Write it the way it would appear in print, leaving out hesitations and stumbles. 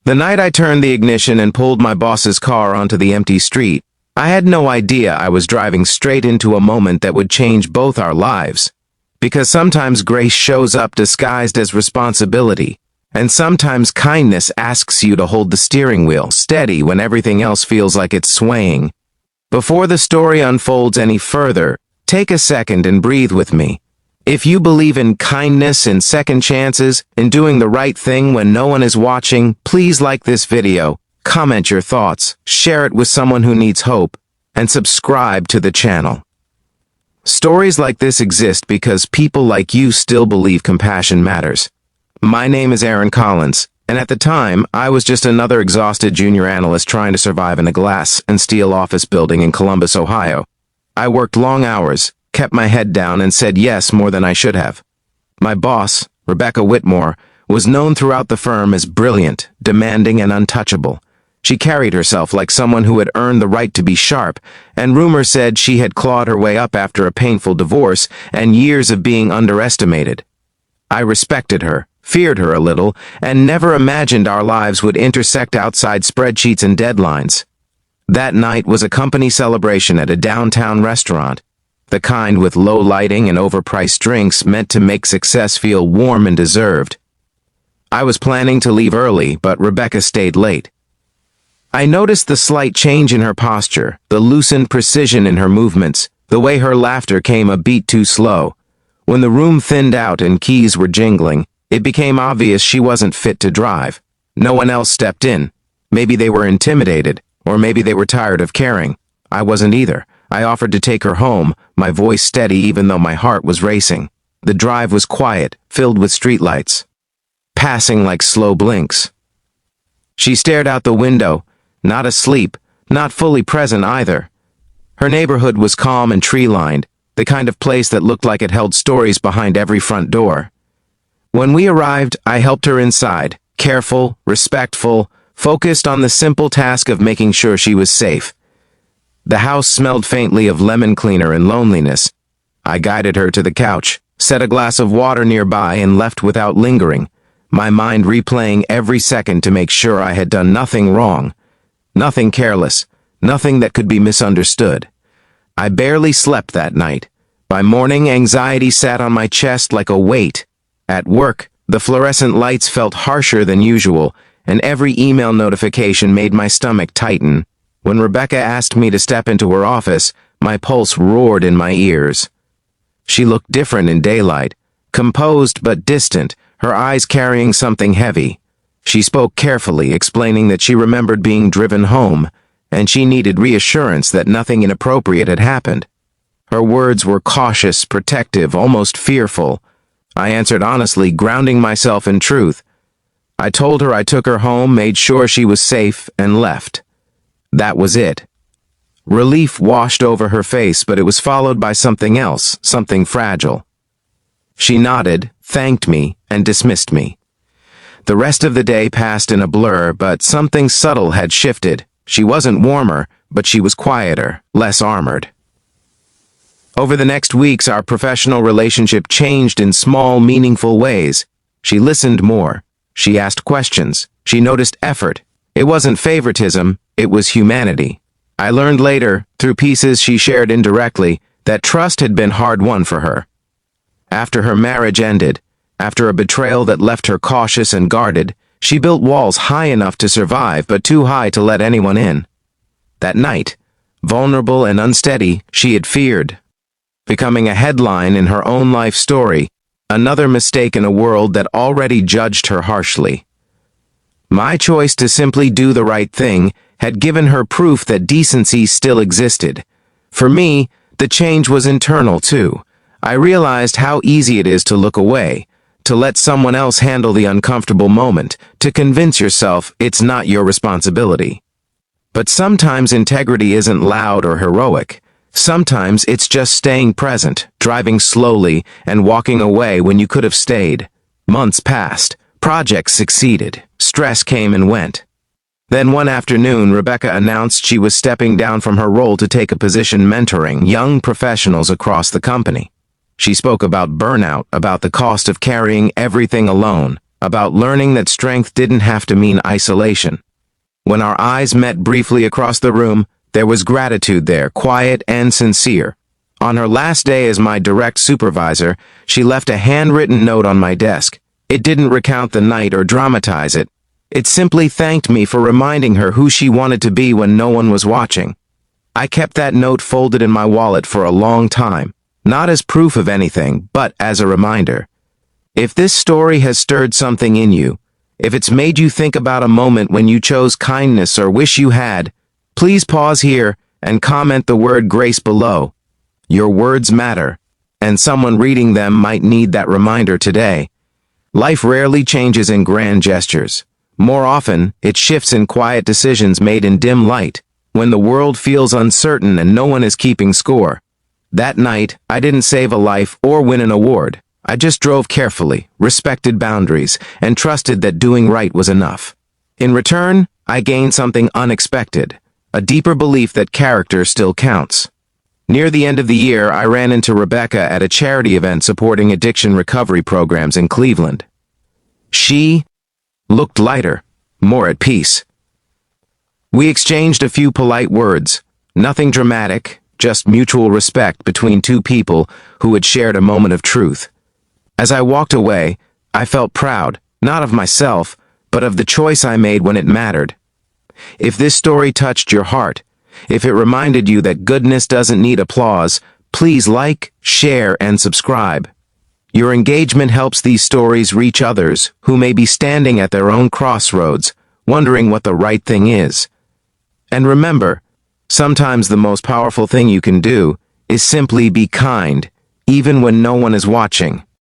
The night I turned the ignition and pulled my boss's car onto the empty street, I had no idea I was driving straight into a moment that would change both our lives. Because sometimes grace shows up disguised as responsibility, and sometimes kindness asks you to hold the steering wheel steady when everything else feels like it's swaying. Before the story unfolds any further, take a second and breathe with me. If you believe in kindness and second chances, in doing the right thing when no one is watching, please like this video, comment your thoughts, share it with someone who needs hope, and subscribe to the channel. Stories like this exist because people like you still believe compassion matters. My name is Aaron Collins, and at the time, I was just another exhausted junior analyst trying to survive in a glass and steel office building in Columbus, Ohio. I worked long hours, kept my head down, and said yes more than I should have. My boss, Rebecca Whitmore, was known throughout the firm as brilliant, demanding, and untouchable. She carried herself like someone who had earned the right to be sharp, and rumor said she had clawed her way up after a painful divorce and years of being underestimated. I respected her, feared her a little, and never imagined our lives would intersect outside spreadsheets and deadlines. That night was a company celebration at a downtown restaurant, the kind with low lighting and overpriced drinks meant to make success feel warm and deserved. I was planning to leave early, but Rebecca stayed late. I noticed the slight change in her posture, the loosened precision in her movements, the way her laughter came a beat too slow. When the room thinned out and keys were jingling, it became obvious she wasn't fit to drive. No one else stepped in. Maybe they were intimidated, or maybe they were tired of caring. I wasn't either. I offered to take her home, my voice steady even though my heart was racing. The drive was quiet, filled with streetlights, passing like slow blinks. She stared out the window, not asleep, not fully present either. Her neighborhood was calm and tree-lined, the kind of place that looked like it held stories behind every front door. When we arrived, I helped her inside, careful, respectful, focused on the simple task of making sure she was safe. The house smelled faintly of lemon cleaner and loneliness. I guided her to the couch, set a glass of water nearby, and left without lingering, my mind replaying every second to make sure I had done nothing wrong, nothing careless, nothing that could be misunderstood. I barely slept that night. By morning, anxiety sat on my chest like a weight. At work, the fluorescent lights felt harsher than usual, and every email notification made my stomach tighten. When Rebecca asked me to step into her office, my pulse roared in my ears. She looked different in daylight, composed but distant, her eyes carrying something heavy. She spoke carefully, explaining that she remembered being driven home, and she needed reassurance that nothing inappropriate had happened. Her words were cautious, protective, almost fearful. I answered honestly, grounding myself in truth. I told her I took her home, made sure she was safe, and left. That was it. Relief washed over her face, but it was followed by something else, something fragile. She nodded, thanked me, and dismissed me. The rest of the day passed in a blur, but something subtle had shifted. She wasn't warmer, but she was quieter, less armored. Over the next weeks, our professional relationship changed in small, meaningful ways. She listened more. She asked questions. She noticed effort. It wasn't favoritism, it was humanity. I learned later, through pieces she shared indirectly, that trust had been hard-won for her. After her marriage ended, after a betrayal that left her cautious and guarded, she built walls high enough to survive but too high to let anyone in. That night, vulnerable and unsteady, she had feared, becoming a headline in her own life story, another mistake in a world that already judged her harshly. My choice to simply do the right thing had given her proof that decency still existed. For me, the change was internal too. I realized how easy it is to look away, to let someone else handle the uncomfortable moment, to convince yourself it's not your responsibility. But sometimes integrity isn't loud or heroic. Sometimes it's just staying present, driving slowly, and walking away when you could have stayed. Months passed. Projects succeeded. Stress came and went. Then one afternoon, Rebecca announced she was stepping down from her role to take a position mentoring young professionals across the company. She spoke about burnout, about the cost of carrying everything alone, about learning that strength didn't have to mean isolation. When our eyes met briefly across the room, there was gratitude there, quiet and sincere. On her last day as my direct supervisor, she left a handwritten note on my desk. It didn't recount the night or dramatize it. It simply thanked me for reminding her who she wanted to be when no one was watching. I kept that note folded in my wallet for a long time, not as proof of anything, but as a reminder. If this story has stirred something in you, if it's made you think about a moment when you chose kindness or wish you had, please pause here and comment the word grace below. Your words matter, and someone reading them might need that reminder today. Life rarely changes in grand gestures. More often, it shifts in quiet decisions made in dim light, when the world feels uncertain and no one is keeping score. That night, I didn't save a life or win an award. I just drove carefully, respected boundaries, and trusted that doing right was enough. In return, I gained something unexpected, a deeper belief that character still counts. Near the end of the year, I ran into Rebecca at a charity event supporting addiction recovery programs in Cleveland. She looked lighter, more at peace. We exchanged a few polite words, nothing dramatic, just mutual respect between two people who had shared a moment of truth. As I walked away, I felt proud, not of myself, but of the choice I made when it mattered. If this story touched your heart, if it reminded you that goodness doesn't need applause, please like, share, and subscribe. Your engagement helps these stories reach others who may be standing at their own crossroads, wondering what the right thing is. And remember, sometimes the most powerful thing you can do is simply be kind, even when no one is watching.